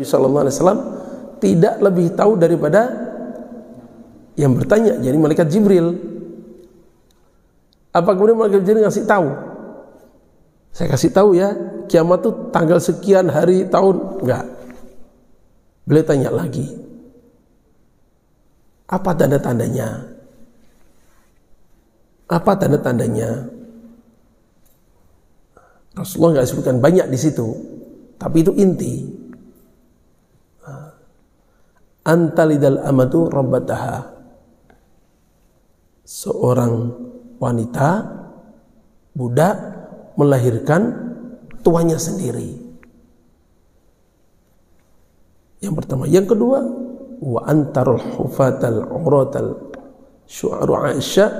Nabi SAW tidak lebih tahu daripada yang bertanya, jadi malaikat Jibril. Apa kemudian malaikat Jibril ngasih tahu? Saya kasih tahu ya, kiamat itu tanggal sekian hari tahun. Enggak. Beliau tanya lagi, apa tanda-tandanya? Apa tanda-tandanya? Rasulullah nggak sebutkan banyak di situ, tapi itu inti. Antalidal amatu rabbataha. Seorang wanita budak melahirkan tuannya sendiri. Yang pertama, yang kedua, wa antarul hufatal uratal syu'aru Aisyah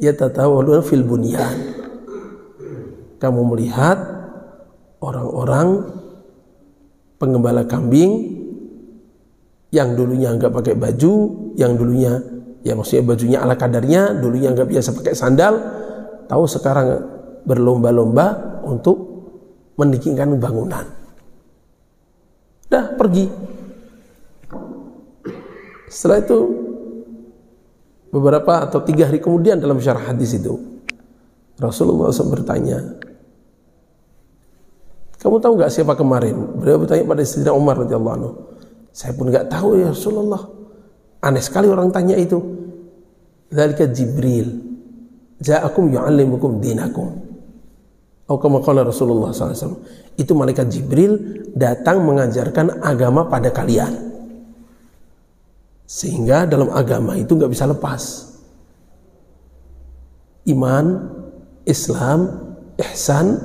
yatatawaluna fil bunyan. Kamu melihat orang-orang penggembala kambing yang dulunya enggak pakai baju, yang dulunya ya maksudnya bajunya ala kadarnya, dulunya enggak biasa pakai sandal, tahu sekarang berlomba-lomba untuk meninggikan bangunan. Dah pergi. Setelah itu beberapa atau 3 hari kemudian dalam syarah hadis itu Rasulullah SAW bertanya, kamu tahu nggak siapa kemarin? Beliau bertanya pada Sayyidina Umar radhiyallahu anhu. Saya pun nggak tahu ya Rasulullah. Aneh sekali orang tanya itu. Dzalika Jibril ja'akum yu'allimukum dinakum. Atau kama qala Rasulullah SAW. Itu malaikat Jibril datang mengajarkan agama pada kalian. Sehingga dalam agama itu nggak bisa lepas. Iman, Islam, ihsan.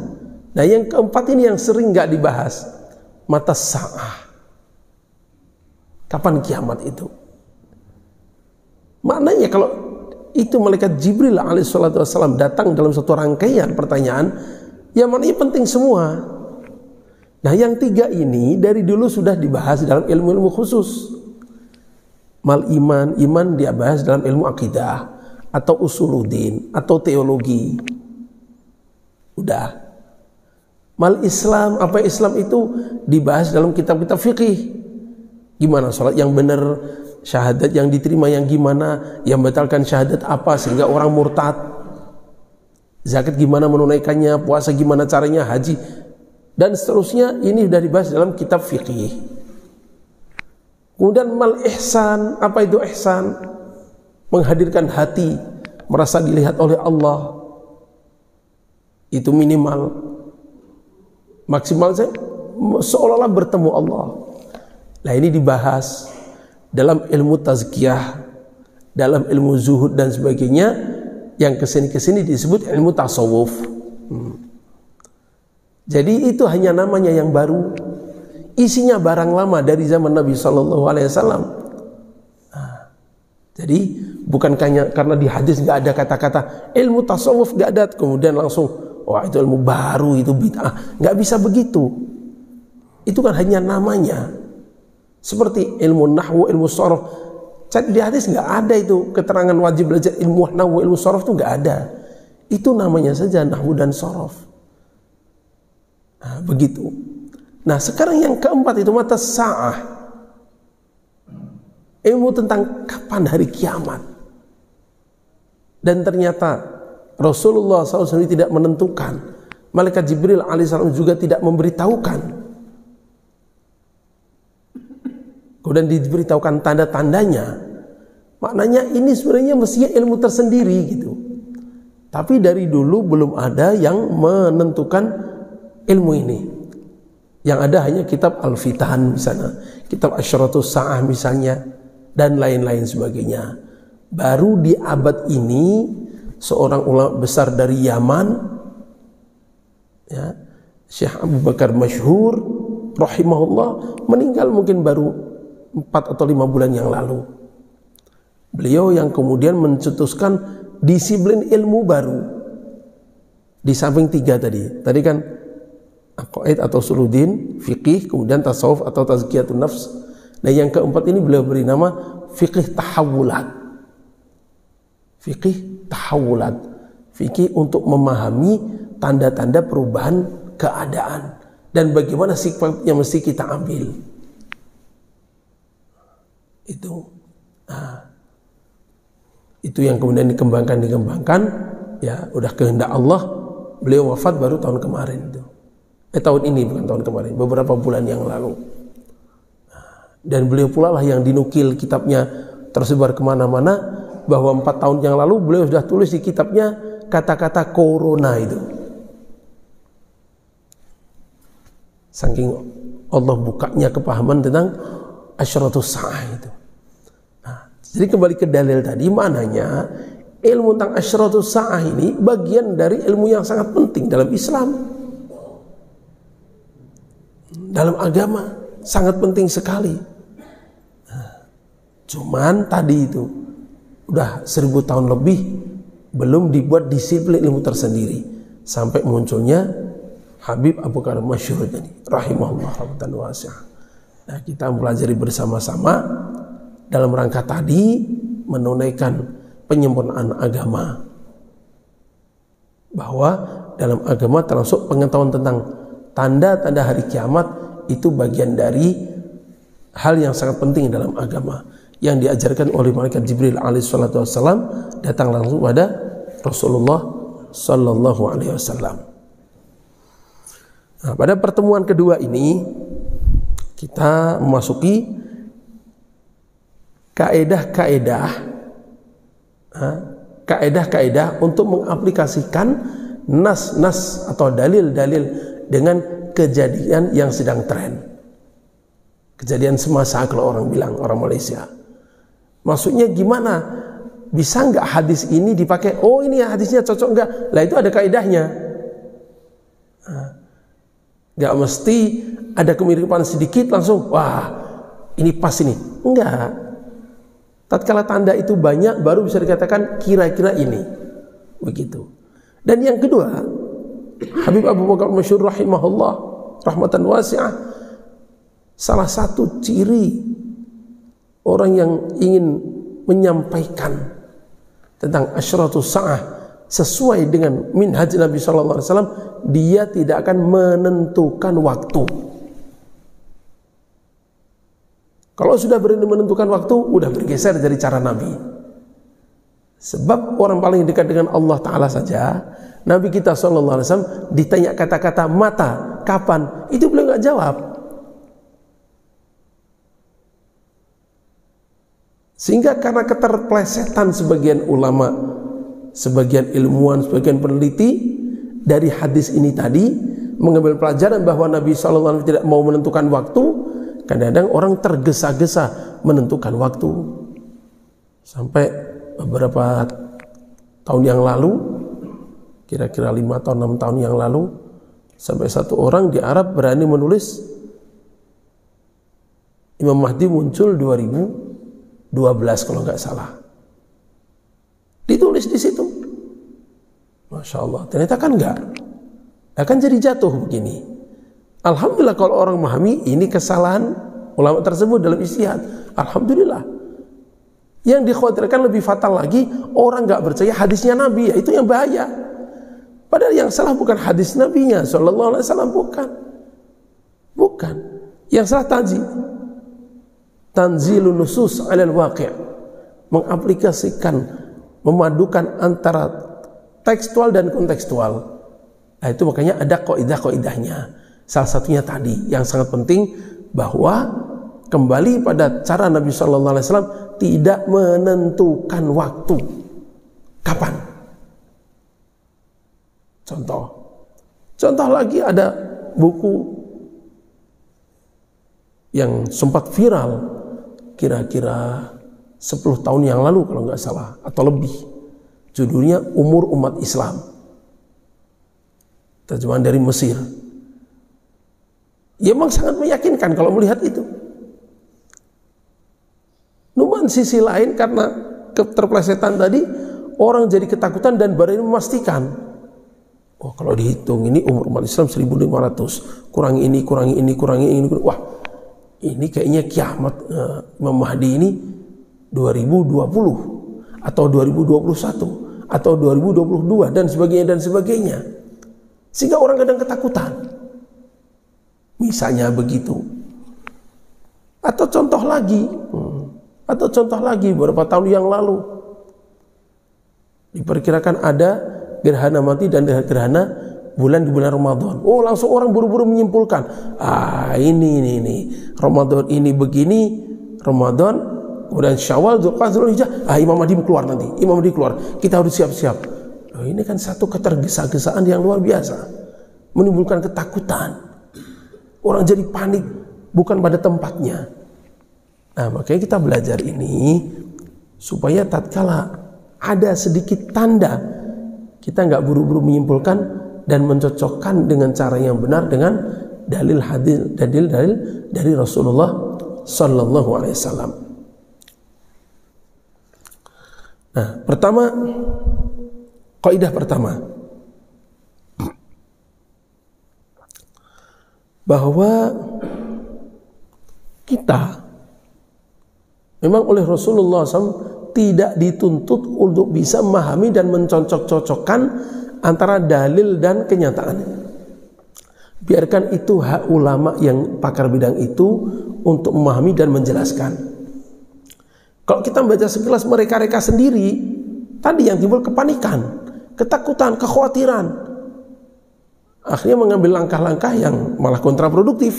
Nah yang keempat ini yang sering nggak dibahas, mata sa'ah. Kapan kiamat itu? Maknanya kalau itu malaikat Jibril alaihissalatu wassalam datang dalam satu rangkaian pertanyaan, ya maknanya penting semua. Nah yang 3 ini dari dulu sudah dibahas dalam ilmu-ilmu khusus. Mal iman, iman dia bahas dalam ilmu akidah atau usuluddin atau teologi. Udah. Mal Islam, apa Islam itu dibahas dalam kitab-kitab fikih. Gimana sholat yang benar, syahadat yang diterima yang gimana, yang batalkan syahadat apa sehingga orang murtad. Zakat gimana menunaikannya, puasa gimana caranya, haji dan seterusnya, ini sudah dibahas dalam kitab fikih. Kemudian mal ihsan, apa itu ihsan? Menghadirkan hati, merasa dilihat oleh Allah. Itu minimal. Maksimal saya seolah-olah bertemu Allah. Nah ini dibahas dalam ilmu tazkiyah, dalam ilmu zuhud dan sebagainya, yang kesini-kesini disebut ilmu tasawuf. Jadi itu hanya namanya yang baru, isinya barang lama dari zaman Nabi SAW. Jadi bukan karena di hadis nggak ada kata-kata ilmu tasawuf nggak ada, kemudian langsung wah itu ilmu baru, itu bid'ah. Nggak bisa begitu. Itu kan hanya namanya. Seperti ilmu nahwu, ilmu sorof. Di hadis nggak ada itu keterangan wajib belajar ilmu nahwu, ilmu sorof itu nggak ada. Itu namanya saja nahwu dan sorof. Nah, begitu. Nah sekarang yang keempat itu mata sa'ah. Ilmu tentang kapan hari kiamat. Dan ternyata Rasulullah SAW tidak menentukan, malaikat Jibril alaihissalam juga tidak memberitahukan. Kemudian diberitahukan tanda-tandanya. Maknanya ini sebenarnya mestinya ilmu tersendiri gitu. Tapi dari dulu belum ada yang menentukan ilmu ini. Yang ada hanya kitab Al-Fitan misalnya, kitab Asyratus Sa'ah misalnya, dan lain-lain sebagainya. Baru di abad ini seorang ulama besar dari Yaman, ya, Syekh Abu Bakar Masyhur rahimahullah, meninggal mungkin baru 4 atau 5 bulan yang lalu. Beliau yang kemudian mencetuskan disiplin ilmu baru di samping 3 tadi. Tadi kan aqaid atau usuluddin, fikih, kemudian tasawuf atau tazkiyatun nafs. Nah yang keempat ini beliau beri nama fikih tahawulat. Fikih tahawulat, fikih untuk memahami tanda-tanda perubahan keadaan dan bagaimana sikap yang mesti kita ambil. Itu yang kemudian dikembangkan ya, udah kehendak Allah. Beliau wafat baru tahun kemarin itu. Tahun ini, bukan tahun kemarin, beberapa bulan yang lalu. Dan beliau pula lah yang dinukil kitabnya tersebar kemana-mana, bahwa 4 tahun yang lalu beliau sudah tulis di kitabnya kata-kata corona itu. Saking Allah bukanya kepahaman tentang asyratus sa'ah itu. Jadi kembali ke dalil tadi, maknanya ilmu tentang asyratus sa'ah ini bagian dari ilmu yang sangat penting dalam Islam, dalam agama, sangat penting sekali. Cuman tadi itu udah 1000 tahun lebih belum dibuat disiplin ilmu tersendiri, sampai munculnya Habib Abu Bakar Masyhur ini rahimahullah rahmatan wasi'ah. Nah, kita mempelajari bersama-sama dalam rangka tadi menunaikan penyempurnaan agama, bahwa dalam agama termasuk pengetahuan tentang tanda-tanda hari kiamat itu bagian dari hal yang sangat penting dalam agama, yang diajarkan oleh malaikat Jibril alaihissalatu wassalam datang langsung pada Rasulullah sallallahu alaihi wasallam. Nah, pada pertemuan kedua ini kita memasuki kaedah untuk mengaplikasikan nas-nas atau dalil-dalil dengan kejadian yang sedang tren, kejadian semasa kalau orang bilang, orang Malaysia. Maksudnya gimana? Bisa nggak hadis ini dipakai? Oh, ini hadisnya cocok nggak? Lah itu ada kaedahnya. Nggak mesti ada kemiripan sedikit langsung wah ini pas ini. Enggak. Tatkala tanda itu banyak baru bisa dikatakan kira-kira ini. Begitu. Dan yang kedua, Habib Abu Bakar Masyhur rahimahullah rahmatan wasi'ah, salah satu ciri orang yang ingin menyampaikan tentang asyratus sa'ah sesuai dengan minhaj Nabi sallallahu alaihi wasallam, dia tidak akan menentukan waktu. Kalau sudah berani menentukan waktu, udah bergeser dari cara Nabi. Sebab orang paling dekat dengan Allah Ta'ala saja, Nabi kita sallallahu alaihi wasallam ditanya kata-kata mata, kapan, itu beliau nggak jawab. Sehingga karena keterplesetan sebagian ulama, sebagian ilmuwan, sebagian peneliti dari hadis ini tadi mengambil pelajaran bahwa Nabi SAW tidak mau menentukan waktu, kadang-kadang orang tergesa-gesa menentukan waktu. Sampai beberapa tahun yang lalu, kira-kira 5 atau 6 tahun yang lalu, sampai satu orang di Arab berani menulis Imam Mahdi muncul 2012 kalau nggak salah. Ditulis di situ. Masya Allah, ternyata kan enggak. Akan jadi jatuh begini. Alhamdulillah kalau orang memahami ini kesalahan ulama tersebut dalam ijtihad. Alhamdulillah. Yang dikhawatirkan lebih fatal lagi, orang enggak percaya hadisnya Nabi, ya itu yang bahaya. Padahal yang salah bukan hadis Nabinya sallallahu alaihi wasallam, bukan. Yang salah tanzilun nusus 'alal waqi', mengaplikasikan, memadukan antara tekstual dan kontekstual. Nah, itu makanya ada kaidah-kaidahnya. Salah satunya tadi yang sangat penting, bahwa kembali pada cara Nabi sallallahu alaihi wasallam tidak menentukan waktu. Kapan? Contoh lagi, ada buku yang sempat viral kira-kira 10 tahun yang lalu kalau nggak salah atau lebih. Judulnya Umur Umat Islam, terjemahan dari Mesir. Ya memang sangat meyakinkan kalau melihat itu. Namun sisi lain, karena keterplesetan tadi, orang jadi ketakutan dan berani memastikan, oh kalau dihitung ini umur umat Islam 1500, kurangi ini, wah ini kayaknya kiamat Imam Mahdi ini 2020 atau 2021 atau 2022 dan sebagainya. Sehingga orang kadang ketakutan. Misalnya begitu. Atau contoh lagi beberapa tahun yang lalu diperkirakan ada gerhana mati dan gerhana bulan di bulan Ramadan. Oh, langsung orang buru-buru menyimpulkan, ini Ramadan ini begini, Ramadan, kemudian Syawal, Dzulqa'dah, Dzulhijjah, Imam Mahdi keluar nanti. Imam Mahdi keluar. Kita harus siap-siap. Ini kan satu ketergesa-gesaan yang luar biasa, menimbulkan ketakutan. Orang jadi panik bukan pada tempatnya. Nah, makanya kita belajar ini supaya tatkala ada sedikit tanda, kita nggak buru-buru menyimpulkan dan mencocokkan dengan cara yang benar dengan dalil dari Rasulullah Sallallahu Alaihi Wasallam. Nah, kaidah pertama, bahwa kita memang oleh Rasulullah SAW tidak dituntut untuk bisa memahami dan mencocok-cocokkan antara dalil dan kenyataan. Biarkan itu hak ulama yang pakar bidang itu untuk memahami dan menjelaskan. Kalau kita membaca sekilas mereka sendiri, tadi yang timbul kepanikan, ketakutan, kekhawatiran, akhirnya mengambil langkah-langkah yang malah kontraproduktif,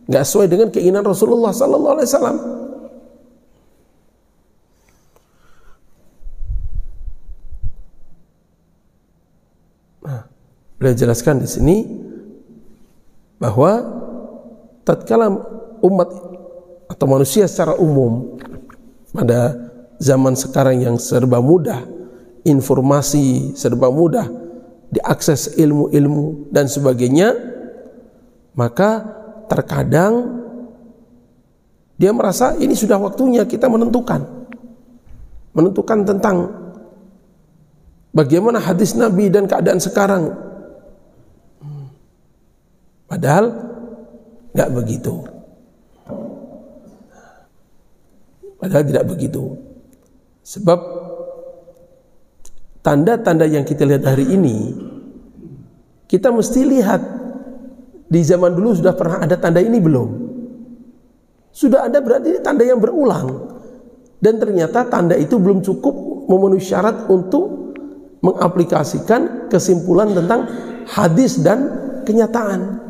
nggak sesuai dengan keinginan Rasulullah Sallallahu Alaihi Wasallam. Beliau jelaskan di sini bahwa tatkala umat atau manusia secara umum pada zaman sekarang yang serba mudah, informasi serba mudah, diakses ilmu-ilmu dan sebagainya, maka terkadang dia merasa ini sudah waktunya kita menentukan tentang bagaimana hadis Nabi dan keadaan sekarang. Padahal nggak begitu. Padahal tidak begitu. Sebab tanda-tanda yang kita lihat hari ini, kita mesti lihat di zaman dulu sudah pernah ada tanda ini belum? Sudah ada, berarti ini tanda yang berulang. Dan ternyata tanda itu belum cukup memenuhi syarat untuk mengaplikasikan kesimpulan tentang hadis dan kenyataan.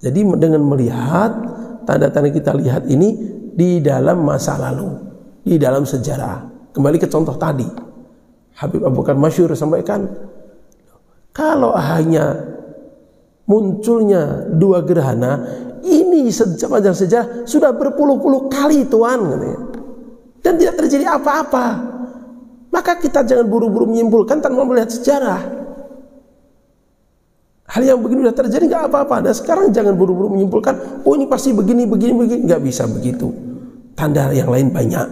Jadi dengan melihat tanda-tanda kita lihat ini di dalam masa lalu, di dalam sejarah. Kembali ke contoh tadi, Habib Abu Bakar Masyhur sampaikan, kalau hanya munculnya dua gerhana ini sepanjang sejarah sudah berpuluh-puluh kali Tuan, dan tidak terjadi apa-apa. Maka kita jangan buru-buru menyimpulkan tanpa melihat sejarah. Hal yang begini sudah terjadi nggak apa-apa. Dan sekarang jangan buru-buru menyimpulkan, oh ini pasti begini. Nggak bisa begitu. Tanda yang lain banyak.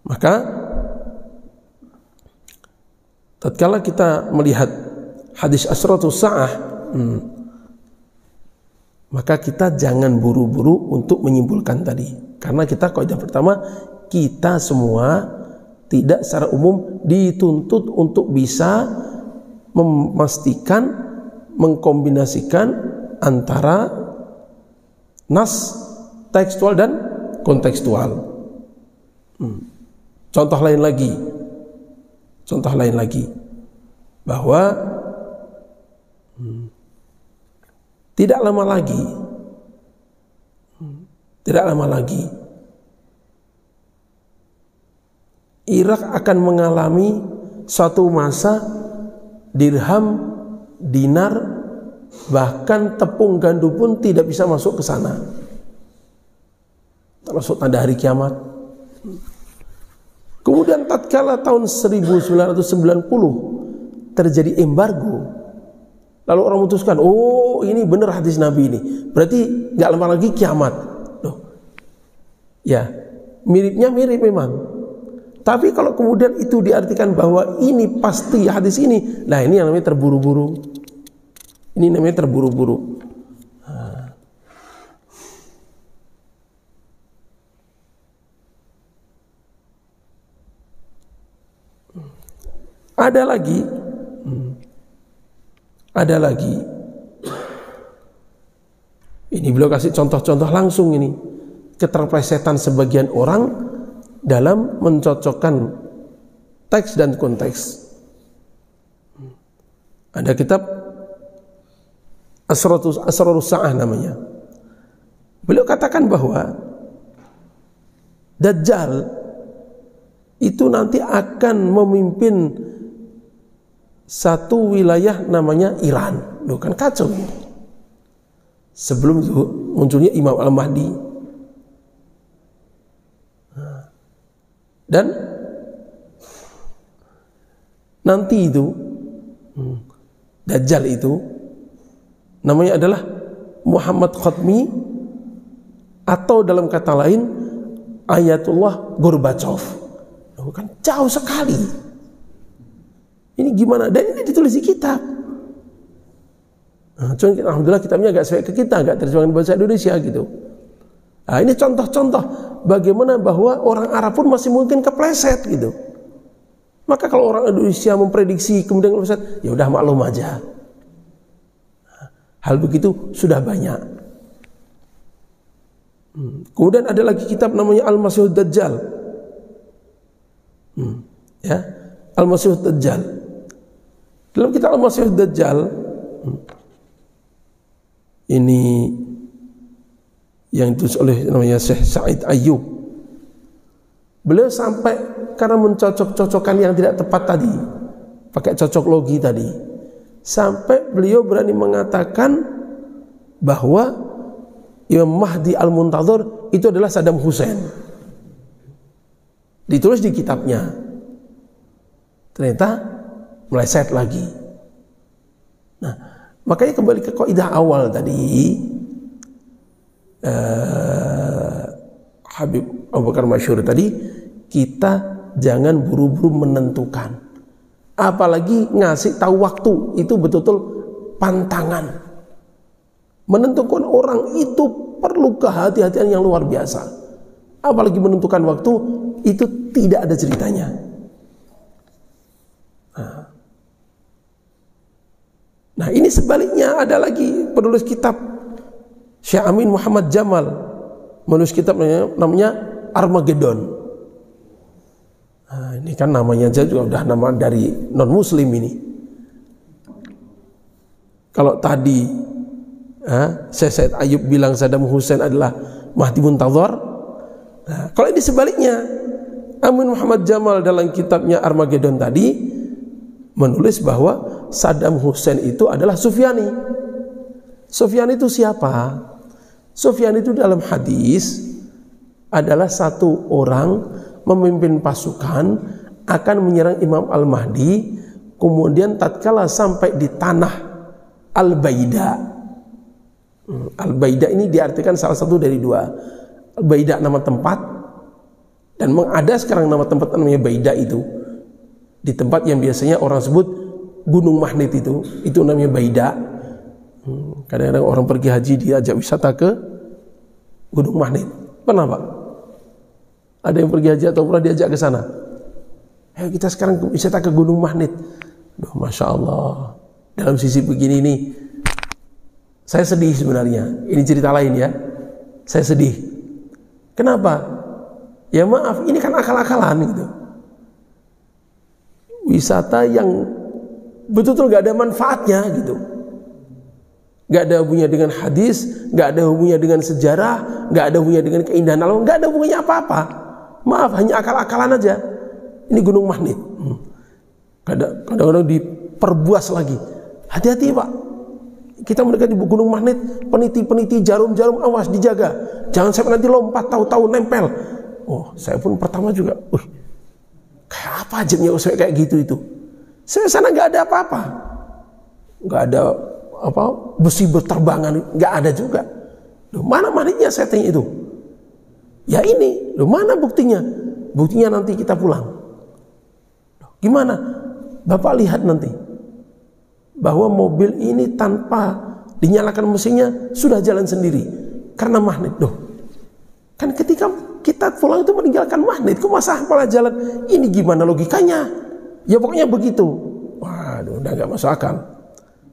Maka tatkala kita melihat hadis Asratus Sa'ah, maka kita jangan buru-buru untuk menyimpulkan tadi. Karena kita kaidah pertama, kita semua tidak secara umum dituntut untuk bisa memastikan, mengkombinasikan antara nas tekstual dan kontekstual. Contoh lain lagi bahwa tidak lama lagi Irak akan mengalami suatu masa dirham, dinar, bahkan tepung gandum pun tidak bisa masuk ke sana. Termasuk tanda hari kiamat. Kemudian tatkala tahun 1990 terjadi embargo, lalu orang memutuskan, oh ini benar hadis Nabi ini, berarti nggak lama lagi kiamat. Loh, ya mirip memang. Tapi kalau kemudian itu diartikan bahwa ini pasti hadis ini, nah ini yang namanya terburu-buru. Ada lagi ada lagi. Ini beliau kasih contoh-contoh langsung ini. Keterplesetan sebagian orang dalam mencocokkan teks dan konteks. Ada kitab Asrarus Sa'ah namanya. Beliau katakan bahwa Dajjal itu nanti akan memimpin satu wilayah namanya Iran. Loh, kan kacau ini. Sebelum itu munculnya Imam Al-Mahdi. Dan nanti itu Dajjal itu namanya adalah Muhammad Khatmi, atau dalam kata lain Ayatullah Gorbachev. Oh, kan jauh sekali. Ini gimana? Dan ini ditulis di kitab. Nah, cuma alhamdulillah kitabnya agak sesuai ke kita, agak terjemahan bahasa Indonesia gitu. Nah, ini contoh-contoh bagaimana bahwa orang Arab pun masih mungkin kepleset gitu. Maka kalau orang Indonesia memprediksi kemudian kepleset, ya udah maklum aja. Hal begitu sudah banyak. Kemudian ada lagi kitab namanya Al-Masihud Dajjal. Ya, Al-Masihud Dajjal. Dalam kitab Al-Masihud Dajjal ini yang ditulis oleh namanya Syekh Said Ayyub. Beliau sampai karena mencocok-cocokkan yang tidak tepat tadi, pakai cocok logi tadi, sampai beliau berani mengatakan bahwa Imam Mahdi Al-Muntadhir itu adalah Saddam Hussein. Ditulis di kitabnya. Ternyata meleset lagi. Nah, makanya kembali ke kaidah awal tadi, Habib Abu Bakar Masyhur tadi, kita jangan buru-buru menentukan, apalagi ngasih tahu waktu itu betul-betul pantangan. Menentukan orang itu perlu kehati-hatian yang luar biasa, apalagi menentukan waktu itu tidak ada ceritanya. Nah, ini sebaliknya ada lagi penulis kitab Syekh Amin Muhammad Jamal, menulis kitab namanya Armageddon. Nah, ini kan namanya aja juga udah nama dari non muslim ini. Kalau tadi Syekh Ayyub bilang Saddam Hussein adalah Mahdi Muntadhir, nah, kalau ini sebaliknya, Amin Muhammad Jamal dalam kitabnya Armageddon tadi menulis bahwa Saddam Hussein itu adalah Sufyani. Sufyani itu siapa? Sufyani itu dalam hadis adalah satu orang memimpin pasukan akan menyerang Imam Al-Mahdi, kemudian tatkala sampai di tanah Al-Baida. Al-Baida ini diartikan salah satu dari dua. Al-Baida nama tempat, dan ada sekarang nama tempat namanya Baida itu. Di tempat yang biasanya orang sebut Gunung Magnet itu namanya Baida. Kadang-kadang orang pergi haji diajak wisata ke Gunung Magnet. Pernah Pak? Ada yang pergi haji atau pernah diajak ke sana? Ayo kita sekarang wisata ke Gunung Magnet. Duh, Masya Allah. Dalam sisi begini nih, saya sedih sebenarnya. Ini cerita lain ya. Saya sedih. Kenapa? Ya maaf, ini kan akal-akalan gitu. Wisata yang betul-betul gak ada manfaatnya gitu. Gak ada hubungannya dengan hadis, gak ada hubungannya dengan sejarah, gak ada hubungannya dengan keindahan alam, gak ada hubungannya apa-apa. Maaf, hanya akal-akalan aja. Ini Gunung Magnet. Kadang-kadang diperbuas lagi. Hati-hati Pak. Kita mendekati Gunung Magnet, peniti-peniti, jarum-jarum, awas dijaga. Jangan sampai nanti lompat, tahu-tahu nempel. Oh, saya pun pertama juga, kayak apa ajaibnya usai kayak gitu itu. Saya sana nggak ada apa-apa, nggak ada apa besi berterbangan, nggak ada juga. Loh, mana magnetnya saya tanya itu? Ya ini, loh mana buktinya? Buktinya nanti kita pulang. Loh, gimana? Bapak lihat nanti bahwa mobil ini tanpa dinyalakan mesinnya sudah jalan sendiri karena magnet. Loh, kan ketika kita pulang itu meninggalkan magnet, kok masa malah jalan? Ini gimana logikanya? Ya pokoknya begitu. Waduh, udah gak masuk akal.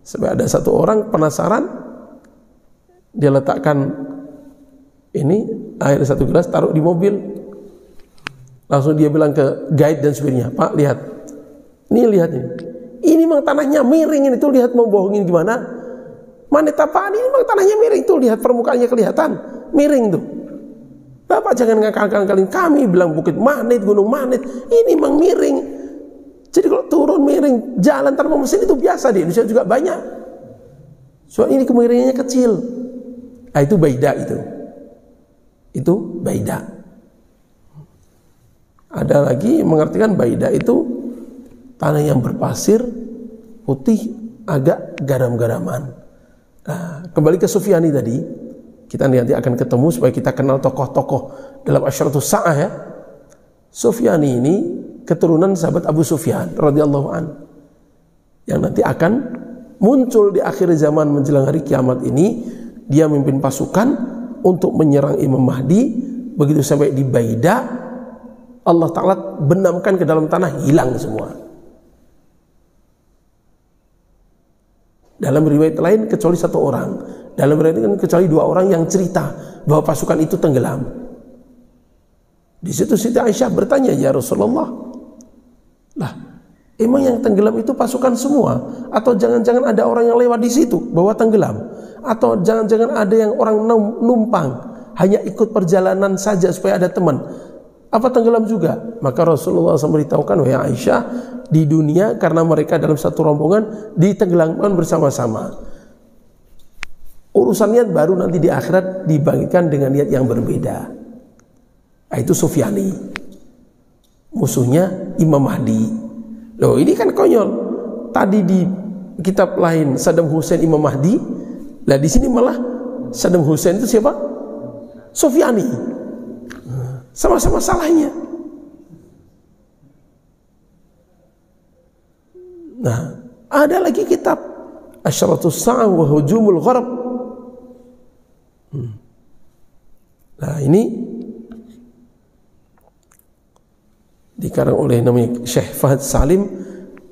Sampai ada satu orang penasaran, dia letakkan ini air 1 gelas, taruh di mobil. Langsung dia bilang ke guide dan supirnya, "Pak, lihat. Lihat ini. Ini memang tanahnya miring ini, tuh lihat, mau bohongin gimana? Manet apaan ini, memang tanahnya miring, tuh lihat permukaannya kelihatan miring tuh. Bapak jangan ngakal-ngakalin kami, bilang Bukit Manet, Gunung Manet, ini memang miring. Jadi kalau turun miring, jalan tanpa mesin itu biasa, di Indonesia juga banyak. Soal ini kemiringannya kecil." Nah, itu baida itu. Itu baida. Ada lagi mengartikan baida itu tanah yang berpasir, putih, agak garam-garaman. Nah, kembali ke Sufyani tadi, kita nanti akan ketemu supaya kita kenal tokoh-tokoh dalam Asyratus Sa'ah ya. Sufyani ini keturunan sahabat Abu Sufyan radhiyallahu an, yang nanti akan muncul di akhir zaman menjelang hari kiamat ini. Dia memimpin pasukan untuk menyerang Imam Mahdi. Begitu sampai di Baida, Allah Ta'ala benamkan ke dalam tanah, hilang semua. Dalam riwayat lain kecuali 1 orang, dalam riwayat lain kecuali 2 orang yang cerita bahwa pasukan itu tenggelam. Di situ Siti Aisyah bertanya, "Ya Rasulullah, lah emang yang tenggelam itu pasukan semua? Atau jangan-jangan ada orang yang lewat di situ bahwa tenggelam? Atau jangan-jangan ada yang orang numpang, hanya ikut perjalanan saja supaya ada teman? Apa tenggelam juga?" Maka Rasulullah SAW memberitahukan, "Wahai Aisyah, di dunia karena mereka dalam satu rombongan ditenggelamkan bersama-sama. Urusan niat baru nanti di akhirat dibangkitkan dengan niat yang berbeda." Nah, itu Sufyani, musuhnya Imam Mahdi. Loh, ini kan konyol. Tadi di kitab lain Saddam Hussein Imam Mahdi, lah di sini malah Saddam Hussein itu siapa? Sufyani. Sama-sama salahnya. Nah, ada lagi kitab Asyratus Sa'ah wa Hujumul Gharab. Nah, ini dikarang oleh namanya Syekh Fahad Salim.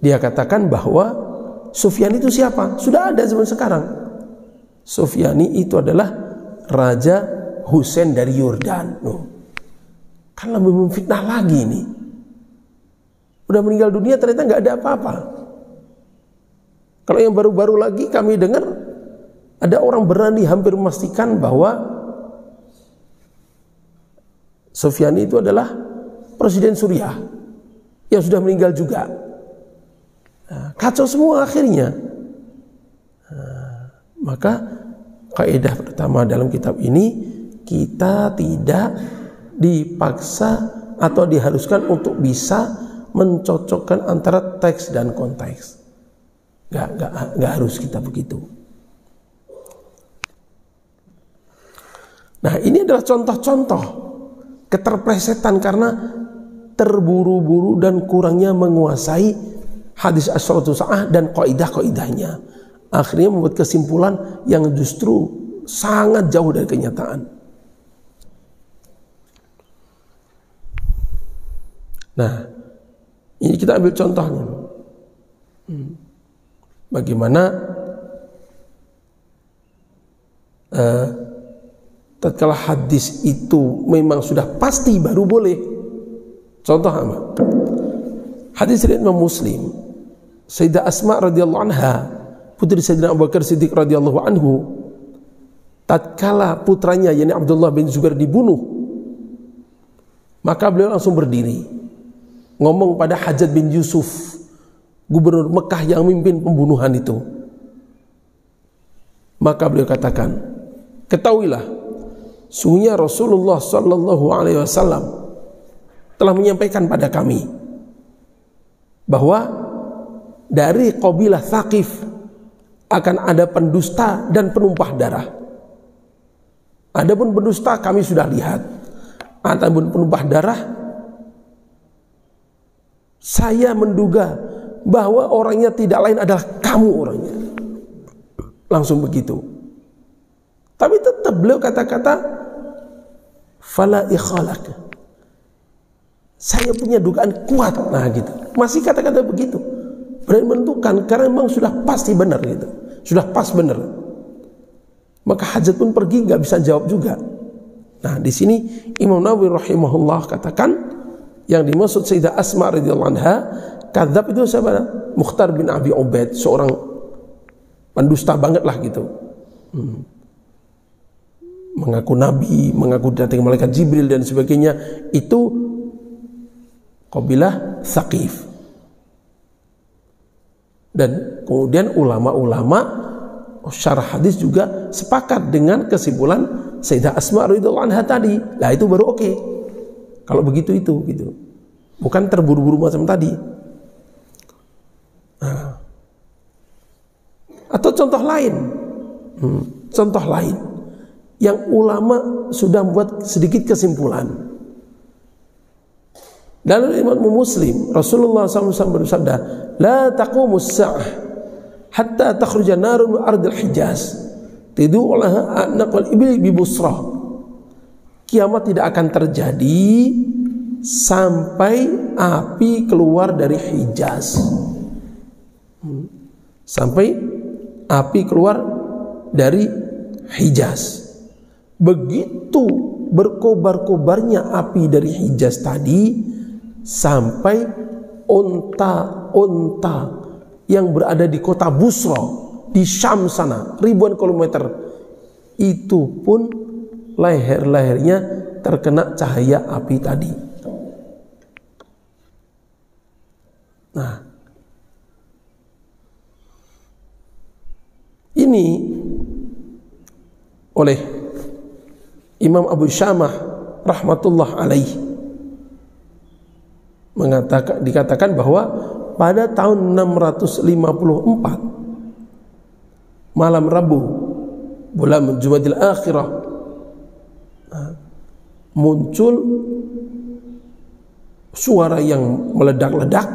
Dia katakan bahwa Sufyani itu siapa? Sudah ada zaman sekarang. Sufyani itu adalah Raja Husain dari Yordan. Kan lebih memfitnah lagi ini. Udah meninggal dunia ternyata nggak ada apa-apa. Kalau yang baru-baru lagi kami dengar ada orang berani hampir memastikan bahwa Sufyani itu adalah Presiden Suriah yang sudah meninggal juga. Nah, kacau semua akhirnya. Nah, maka kaidah pertama dalam kitab ini, kita tidak dipaksa atau diharuskan untuk bisa mencocokkan antara teks dan konteks. Gak harus kita begitu. Nah, ini adalah contoh-contoh keterplesetan karena terburu-buru dan kurangnya menguasai hadis Asyratus Sa'ah dan kaidah-kaidahnya. Akhirnya membuat kesimpulan yang justru sangat jauh dari kenyataan. Nah, ini kita ambil contohnya. Bagaimana tatkala hadis itu memang sudah pasti baru boleh. Contoh apa? Hadis riwayat Imam Muslim, Sayyidah Asma radhiyallahu anha, putri Sayyidina Abu Bakar Siddiq radhiyallahu anhu, tatkala putranya yakni Abdullah bin Zubair dibunuh, maka beliau langsung berdiri ngomong pada Hajjaj bin Yusuf, gubernur Mekah yang memimpin pembunuhan itu. Maka beliau katakan, "Ketahuilah, sungguhnya Rasulullah sallallahu alaihi wasallam telah menyampaikan pada kami bahwa dari kabilah Tsaqif akan ada pendusta dan penumpah darah. Adapun pendusta kami sudah lihat, adapun penumpah darah saya menduga bahwa orangnya tidak lain adalah kamu orangnya." Langsung begitu. Tapi tetap beliau kata-kata, "Fala ikhalak." Saya punya dugaan kuat. Nah gitu. Masih kata-kata begitu. Berani menentukan karena memang sudah pasti benar gitu. sudah pas bener. Maka hajat pun pergi, nggak bisa jawab juga. Nah, di sini Imam Nawawi rahimahullah katakan yang dimaksud Sayyidah Asma radhiyallahu anha, kadzab itu siapa? Mukhtar bin Abi Ubaid, seorang pendusta banget lah gitu. Mengaku nabi, mengaku datang malaikat Jibril dan sebagainya. Itu kabilah Tsaqif. Dan kemudian ulama-ulama syarah hadis juga sepakat dengan kesimpulan Sayyidah Asma radhiyallahu anha tadi. Lah itu baru oke. Kalau begitu itu gitu. Bukan terburu-buru macam tadi. Nah. Atau contoh lain. Contoh lain yang ulama sudah membuat sedikit kesimpulan. Dalam Imam Muslim, Rasulullah SAW bersabda, "La taqumus sa'ah hatta takhruja narun min ardil Hijaz tidu laha anaqal ibil bi Busra." Kiamat tidak akan terjadi sampai api keluar dari Hijaz. Sampai api keluar dari Hijaz. Begitu berkobar-kobarnya api dari Hijaz tadi, sampai onta-onta yang berada di kota Busra di Syam sana, ribuan kilometer, itu pun leher-lehernya terkena cahaya api tadi. Nah, ini oleh Imam Abu Syamah rahmatullah alaih dikatakan bahwa pada tahun 654 malam Rabu bulan Jumadil Akhirah muncul suara yang meledak-ledak,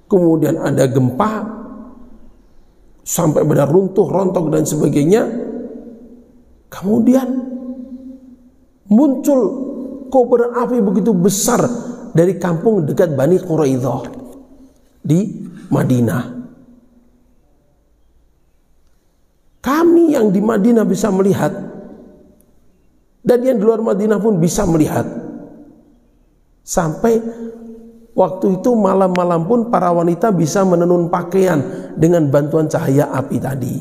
kemudian ada gempa sampai benar runtuh, rontok dan sebagainya. Kemudian muncul kobaran api begitu besar dari kampung dekat Bani Quraidah di Madinah. Kami yang di Madinah bisa melihat, dan yang di luar Madinah pun bisa melihat. Sampai waktu itu malam-malam pun para wanita bisa menenun pakaian dengan bantuan cahaya api tadi.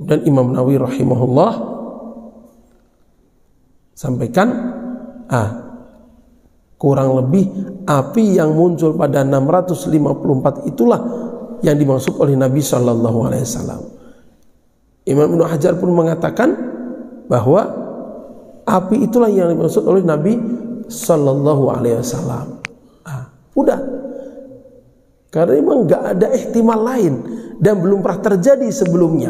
Dan Imam Nawawi rahimahullah sampaikan, kurang lebih api yang muncul pada 654 itulah yang dimaksud oleh Nabi Shallallahu Alaihi Wasallam. Imam Ibnu Hajar pun mengatakan bahwa api itulah yang dimaksud oleh Nabi Sallallahu Alaihi Wasallam. Udah, karena memang nggak ada ihtimal lain dan belum pernah terjadi sebelumnya,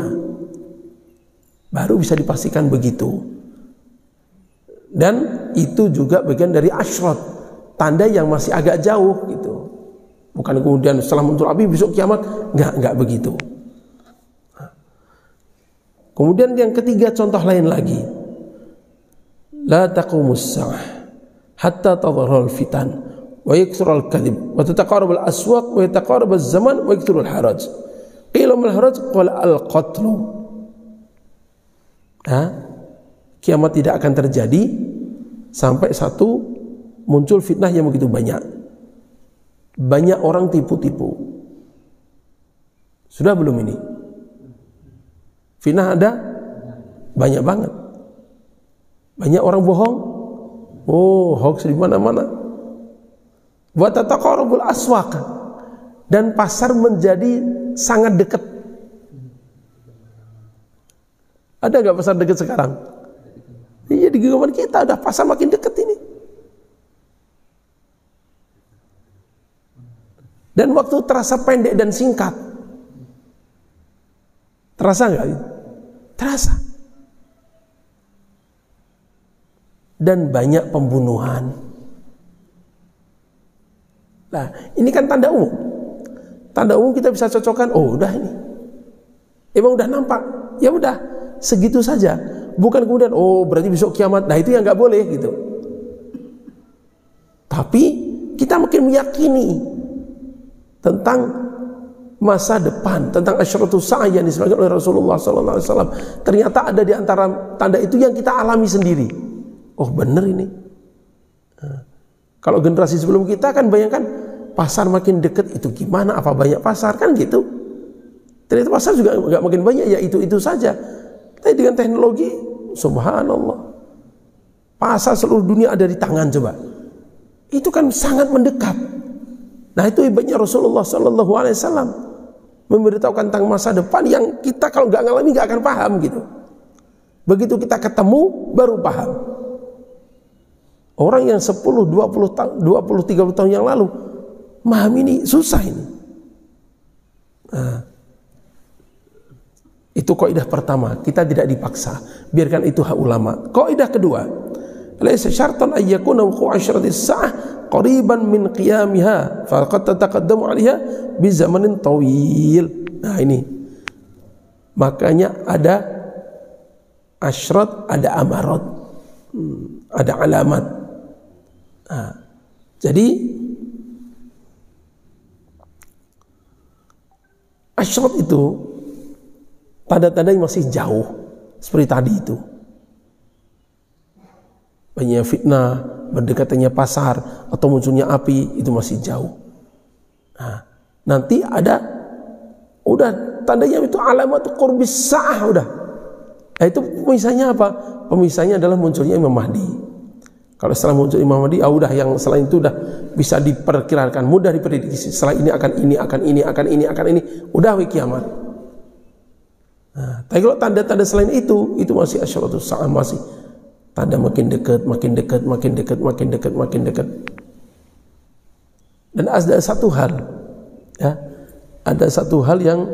baru bisa dipastikan begitu. Dan itu juga bagian dari asyrat, tanda yang masih agak jauh gitu. Bukan kemudian setelah muncul api besok kiamat, nggak begitu. Kemudian yang ketiga, contoh lain lagi, la taqumus sa'ah hatta tadhharul fitan wa yakthurul kadhib wa tataqarabul aswaq wa yataqarabul zaman wa yakthurul haraj. Qila mal haraj qala al qatlu. Kiamat tidak akan terjadi sampai satu, muncul fitnah yang begitu banyak. Banyak orang tipu-tipu. Sudah belum ini? Fitnah ada? Banyak banget. Banyak orang bohong. Hoax di mana-mana. Wa tataqarabul aswaq, dan pasar menjadi sangat dekat. Ada nggak pasar dekat sekarang? Iya, di genggaman kita ada pasar makin dekat ini. Dan waktu terasa pendek dan singkat. Terasa nggak? Terasa. Dan banyak pembunuhan. Nah, ini kan tanda umum. Tanda umum kita bisa cocokkan. Udah ini. Emang udah nampak. Ya udah, segitu saja. Bukan kemudian berarti besok kiamat. Nah, itu yang nggak boleh gitu. Tapi kita makin meyakini tentang masa depan, tentang asyratus sa'ah yang disebutkan oleh Rasulullah SAW. Ternyata ada di antara tanda itu yang kita alami sendiri. Oh benar ini. Kalau generasi sebelum kita kan bayangkan pasar makin dekat itu gimana, apa banyak pasar kan gitu. Ternyata pasar juga nggak makin banyak, ya itu saja. Tapi dengan teknologi, subhanallah, pasar seluruh dunia ada di tangan coba. Itu kan sangat mendekat. Nah itu hebatnya Rasulullah SAW memberitahukan tentang masa depan yang kita kalau nggak ngalami nggak akan paham gitu. Begitu kita ketemu baru paham. Orang yang 10, 20 tahun, 20, 30 tahun yang lalu memahami ini susah ini. Nah, itu kaidah pertama, kita tidak dipaksa, biarkan itu hak ulama. Kaidah kedua, laisa syartan ay yakuna wuqu'u asyratis sa'ah qariban min qiyamiha faqad tataqaddamu 'alaiha bi zamanin tawil. Nah ini. Makanya ada asyrat, ada amarat. Ada alamat. Nah, jadi asyrat itu tanda-tanda yang masih jauh seperti tadi itu. Banyak fitnah, berdekatannya pasar atau munculnya api, itu masih jauh. Nah, nanti ada udah tandanya itu alamat qurbis sa'ah udah. Nah, itu pemisahnya apa? Pemisahnya adalah munculnya Imam Mahdi. Kalau setelah muncul Imam Mahdi, udah yang selain itu udah bisa diperkirakan, mudah diprediksi. Setelah ini akan ini, akan ini, akan ini, akan ini, udah kiamat. Nah, tapi kalau tanda-tanda selain itu masih asyratus sa'ah, masih tanda makin dekat, makin dekat, makin dekat, makin dekat, makin dekat. Dan ada satu hal, ya, ada satu hal yang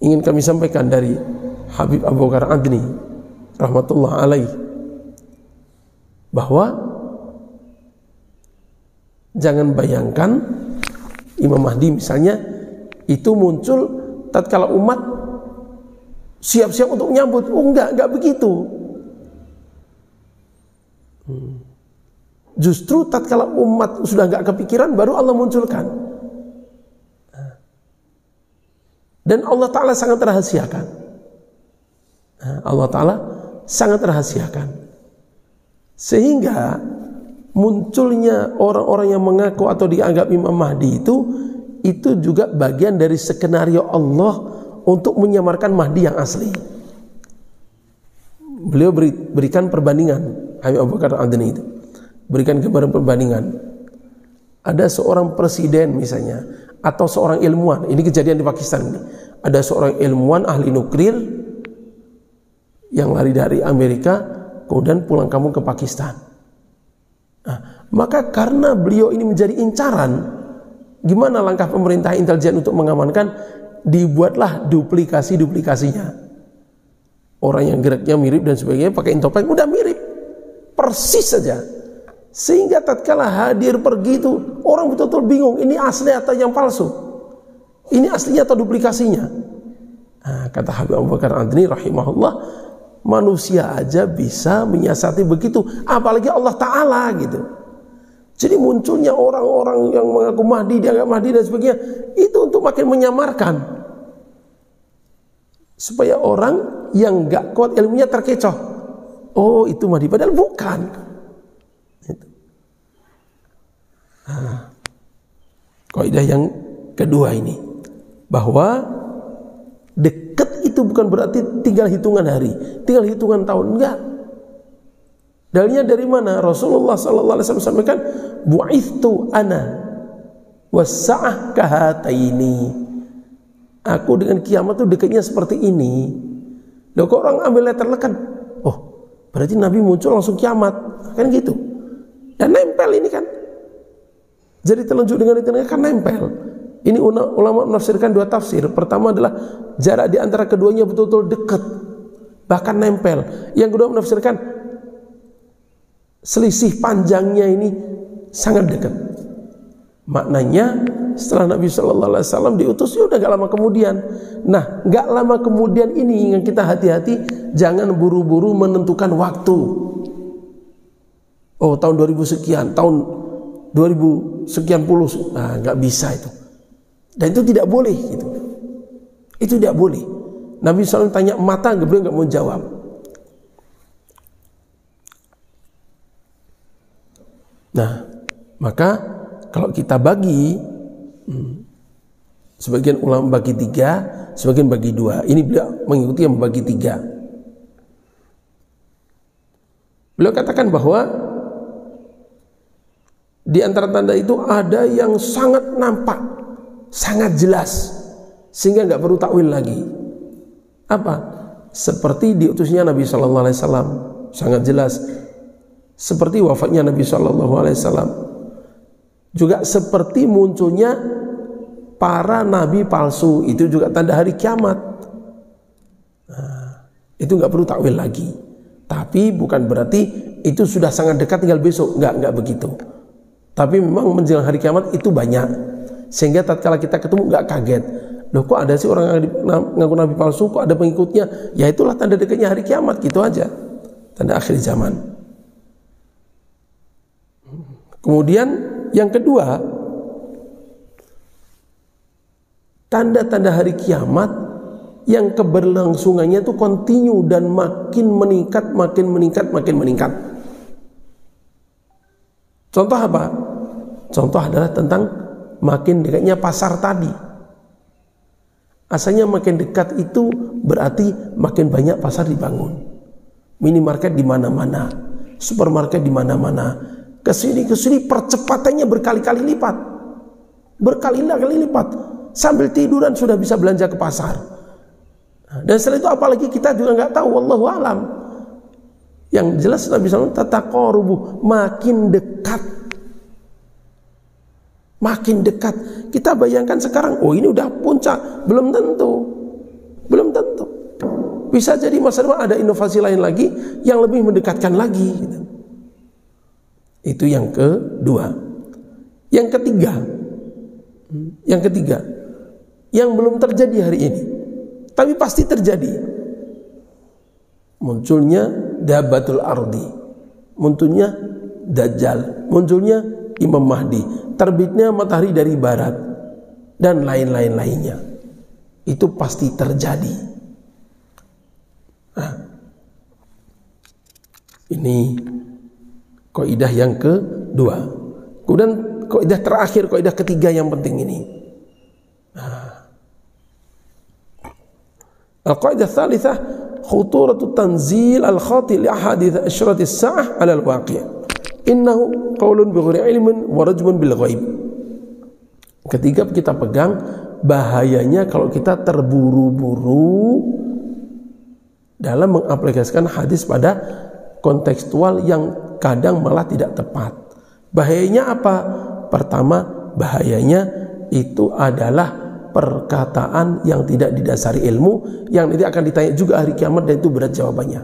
ingin kami sampaikan dari Habib Abu Bakar Adni, rahmatullah alaih, bahwa jangan bayangkan Imam Mahdi misalnya itu muncul tatkala umat siap-siap untuk menyambut. Oh enggak begitu. Justru tatkala umat sudah enggak kepikiran baru Allah munculkan. Dan Allah Ta'ala sangat rahasiakan. Allah Ta'ala sangat rahasiakan. Sehingga munculnya orang-orang yang mengaku atau dianggap Imam Mahdi itu juga bagian dari skenario Allah untuk menyamarkan Mahdi yang asli. Beliau berikan perbandingan, Habib Abu Bakar Adni itu berikan gambaran perbandingan. Ada seorang presiden misalnya, atau seorang ilmuwan, ini kejadian di Pakistan ini. Ada seorang ilmuwan ahli nuklir yang lari dari Amerika kemudian pulang kampung ke Pakistan. Nah, maka karena beliau ini menjadi incaran, gimana langkah pemerintah intelijen untuk mengamankan? Dibuatlah duplikasinya. Orang yang geraknya mirip dan sebagainya pakai topeng, udah mirip, persis saja. Sehingga tatkala hadir pergi itu orang betul-betul bingung, ini asli atau yang palsu, ini aslinya atau duplikasinya. Nah, kata Habib Abu Bakar Adni rahimahullah, manusia aja bisa menyiasati begitu, apalagi Allah Ta'ala gitu. Jadi munculnya orang-orang yang mengaku Mahdi, dianggap Mahdi dan sebagainya, itu untuk makin menyamarkan, supaya orang yang gak kuat ilmunya terkecoh. Oh itu Mahdi, padahal bukan. Nah, kaidah yang kedua ini, bahwa dekat itu bukan berarti tinggal hitungan hari, tinggal hitungan tahun, enggak. Dalilnya dari mana? Rasulullah sallallahu alaihi wasallam sampaikan, bu'ithtu ana was-sa'ah kahataini. Aku dengan kiamat itu dekatnya seperti ini. Loh, kok orang ambil letter lekan? Oh, berarti Nabi muncul langsung kiamat, kan gitu. Dan nempel ini kan. Jadi telunjuk dengan itu kan nempel. Ini ulama menafsirkan dua tafsir. Pertama adalah jarak di antara keduanya betul-betul dekat, bahkan nempel. Yang kedua menafsirkan selisih panjangnya ini sangat dekat. Maknanya setelah Nabi Shallallahu Alaihi Wasallam diutus, ya udah gak lama kemudian. Nah, gak lama kemudian ini yang kita hati-hati, jangan buru-buru menentukan waktu. Oh tahun 2000 sekian, tahun 2000 sekian puluh, nah gak bisa itu. Dan itu tidak boleh gitu. Itu tidak boleh. Nabi SAW tanya mata, beliau nggak mau jawab. Nah, maka kalau kita bagi, sebagian ulama bagi 3, sebagian bagi 2. Ini beliau mengikuti yang bagi 3. Beliau katakan bahwa di antara tanda itu ada yang sangat nampak, sangat jelas, sehingga nggak perlu takwil lagi. Apa? Seperti diutusnya Nabi Sallallahu Alaihi Wasallam, sangat jelas. Seperti wafatnya Nabi Sallallahu Alaihi Wasallam. Juga seperti munculnya para nabi palsu, itu juga tanda hari kiamat. Nah, itu nggak perlu takwil lagi. Tapi bukan berarti itu sudah sangat dekat tinggal besok, nggak begitu. Tapi memang menjelang hari kiamat itu banyak, sehingga tatkala kita ketemu nggak kaget. Loh, kok ada sih orang yang ngaku nabi palsu, kok ada pengikutnya? Ya itulah tanda dekatnya hari kiamat, gitu aja. Tanda akhir zaman. Kemudian yang kedua, tanda-tanda hari kiamat yang keberlangsungannya itu kontinu dan makin meningkat. Contoh apa? Contoh adalah tentang makin dekatnya pasar tadi. Asalnya makin dekat itu berarti makin banyak pasar dibangun. Minimarket di mana-mana, supermarket di mana-mana. Kesini percepatannya berkali-kali lipat. Berkali-kali lipat. Sambil tiduran sudah bisa belanja ke pasar. Dan setelah itu apalagi kita juga nggak tahu, wallahu alam. Yang jelas Nabi SAW tataqarubu, makin dekat. Makin dekat. Kita bayangkan sekarang, oh ini udah puncak, belum tentu. Bisa jadi masa depan ada inovasi lain lagi yang lebih mendekatkan lagi gitu. Itu yang kedua. Yang ketiga, yang belum terjadi hari ini, tapi pasti terjadi. Munculnya Dabatul Ardi, munculnya Dajjal, munculnya Imam Mahdi, terbitnya matahari dari barat, dan lain-lainnya. Itu pasti terjadi. Nah, ini kaidah yang kedua. Kemudian kaidah terakhir, kaidah ketiga yang penting ini. Al-qaidah tsalitsah, khuturatu tanzil al-khati li ahadits asyrati as-sa'ah 'ala al-waqi'. Innahu qaulun bighairi ilmin wa rajmun bil ghaib. Ketika kita pegang bahayanya kalau kita terburu-buru dalam mengaplikasikan hadis pada kontekstual yang kadang malah tidak tepat. Bahayanya apa? Pertama, bahayanya itu adalah perkataan yang tidak didasari ilmu, yang nanti akan ditanya juga hari kiamat, dan itu berat jawabannya.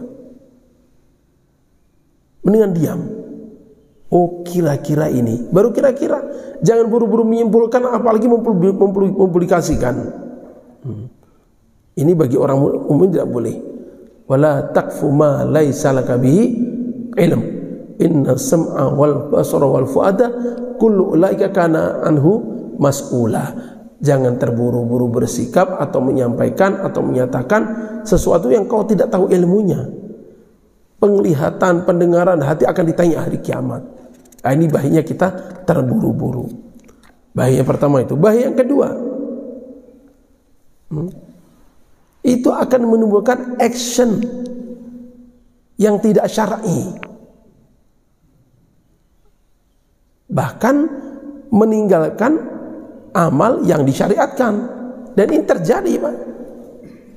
Mendingan diam. Oh, kira-kira ini, baru kira-kira. Jangan buru-buru menyimpulkan, apalagi mempublikasikan. Ini bagi orang umum tidak boleh. Wala taqfu ma laisa laka bihi ilm. Inna sam'a wal basara wal fuada kullu ulaika kana anhu mas'ula. Jangan terburu-buru bersikap atau menyampaikan atau menyatakan sesuatu yang kau tidak tahu ilmunya. Penglihatan, pendengaran, hati akan ditanya hari kiamat. Nah, ini bahayanya kita terburu-buru. Bahaya pertama itu. Bahaya yang kedua, itu akan menimbulkan action yang tidak syar'i, bahkan meninggalkan amal yang disyariatkan. Dan ini terjadi, Pak.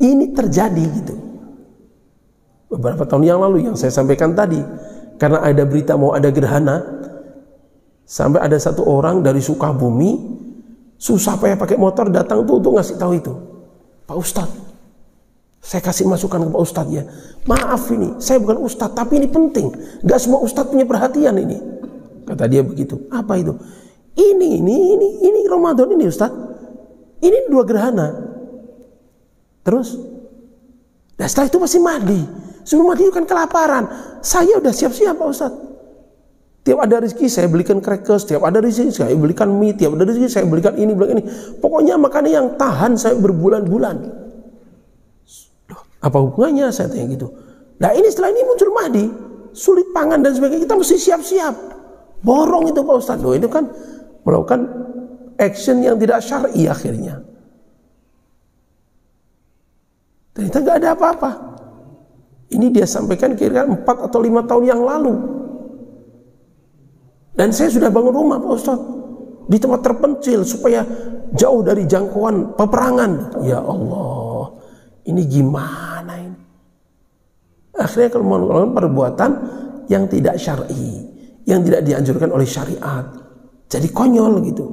Ini terjadi gitu. Beberapa tahun yang lalu yang saya sampaikan tadi, karena ada berita mau ada gerhana, sampai ada satu orang dari Sukabumi susah payah pakai motor datang tuh untuk ngasih tahu itu, Pak Ustadz, saya kasih masukan ke Pak Ustadz ya. Maaf ini, saya bukan Ustadz, tapi ini penting. Gak semua Ustadz punya perhatian ini. Kata dia begitu. Apa itu? Ini Ramadan ini Ustadz. Ini 2 gerhana. Terus? Dan setelah itu masih mandi. Sebelum mandi itu kan kelaparan. Saya udah siap-siap Pak Ustadz. Tiap ada rezeki saya belikan crackers, tiap ada rezeki saya belikan mie, tiap ada rezeki saya belikan ini, belikan ini. Pokoknya makanan yang tahan saya berbulan-bulan. Apa hubungannya, saya tanya gitu. Nah ini setelah ini muncul Mahdi, sulit pangan dan sebagainya, kita mesti siap-siap. Borong itu Pak Ustadz. Loh, itu kan melakukan action yang tidak syar'i akhirnya. Ternyata nggak ada apa-apa. Ini dia sampaikan kira-kira 4 atau 5 tahun yang lalu. Dan saya sudah bangun rumah Pak Ustadz di tempat terpencil supaya jauh dari jangkauan peperangan. Ya Allah, ini gimana ini? Akhirnya kalau melakukan perbuatan yang tidak syar'i, yang tidak dianjurkan oleh syariat, jadi konyol gitu.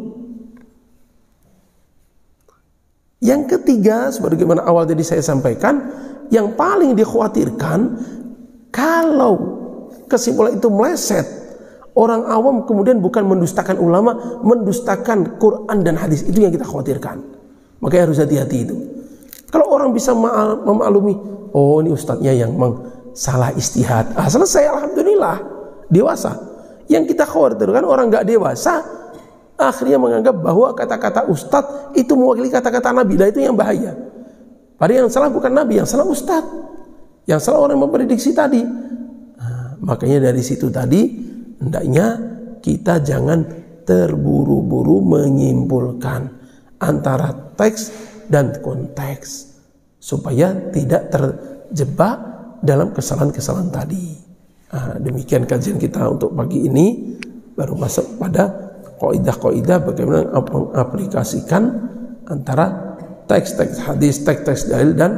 Yang ketiga, sebagaimana awal tadi saya sampaikan, yang paling dikhawatirkan kalau kesimpulan itu meleset, orang awam kemudian bukan mendustakan ulama, mendustakan Quran dan hadis. Itu yang kita khawatirkan. Makanya harus hati-hati itu. Kalau orang bisa memaklumi, oh ini ustadznya yang salah istihad, selesai, alhamdulillah, dewasa. Yang kita khawatirkan orang nggak dewasa akhirnya menganggap bahwa kata-kata ustadz itu mewakili kata-kata Nabi. Nah itu yang bahaya. Padahal yang salah bukan Nabi, yang salah ustadz, yang salah orang yang memprediksi tadi. Nah, makanya dari situ tadi hendaknya kita jangan terburu-buru menyimpulkan antara teks dan konteks supaya tidak terjebak dalam kesalahan-kesalahan tadi. Nah, demikian kajian kita untuk pagi ini, baru masuk pada kaidah-kaidah bagaimana mengaplikasikan antara teks-teks hadis, teks-teks dalil dan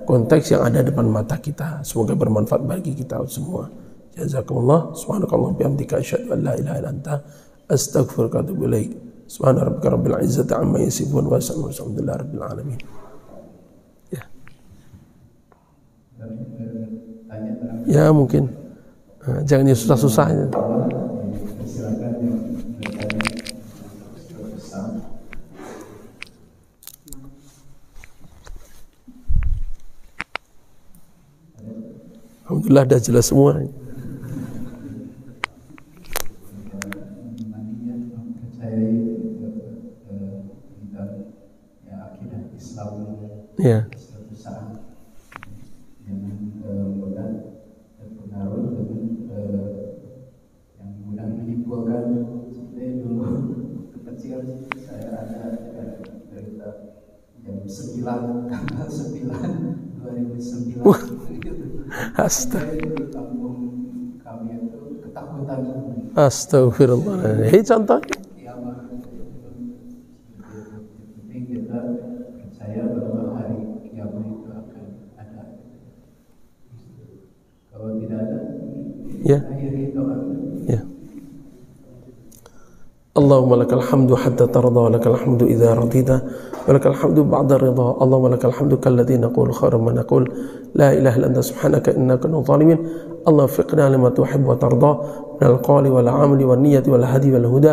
konteks yang ada depan mata kita. Semoga bermanfaat bagi kita semua. Jazakumullah. Subhanakallah bihamdika asyhadu an la ilaha illa anta astaghfiruka wa atubu ilaik. Subhana rabbika rabbil izzati amma yasifun wa salamun alhamdulillahi rabbil alamin. Ya. Ya mungkin. Jangan yang susah-susah. Alhamdulillah dah jelas semua. Ya. Tanggal 9 2009 kami itu ketakutan. Astagfirullah. Hei contoh. Tapi kita percaya bahwa hari kiamat itu akan ada. Kalau tidak ada, ya. Akhiri doa. Ya. Allahumma lakal hamdu hatta tarda wa lakal hamdu idza radita wa lakal hamdu ba'da ridha. Allahumma lakal hamdu kalladzi naqul khairan ma naqul la ilaha illa anta subhanaka inna kunna zalimin. Allahumma fiqna lima tuhibbu wa tarda min al-qawli wal 'amali wan niyyati wal hadi wal huda.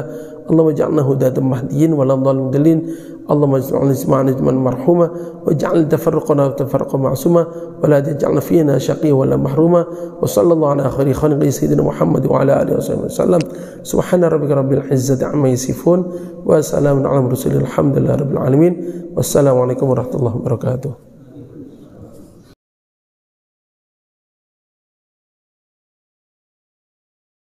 Allahumma ij'alna hudatan mahdiyyin wa la dhalin mudallin. Allahumma ij'alna isma'ana ijman marhuma waj'al tafarruqana tafarruqan ma'suma wa la taj'alna fina shaqiyyan wa la mahruma. Wa sallallahu ala khairi khalqi sayyidina Muhammad wa ala alihi wasallam. Subhana rabbika rabbil izzati amma yasifun wa salamun ala mursalin alhamdulillahi rabbil alamin. Wassalamualaikum warahmatullahi wabarakatuh.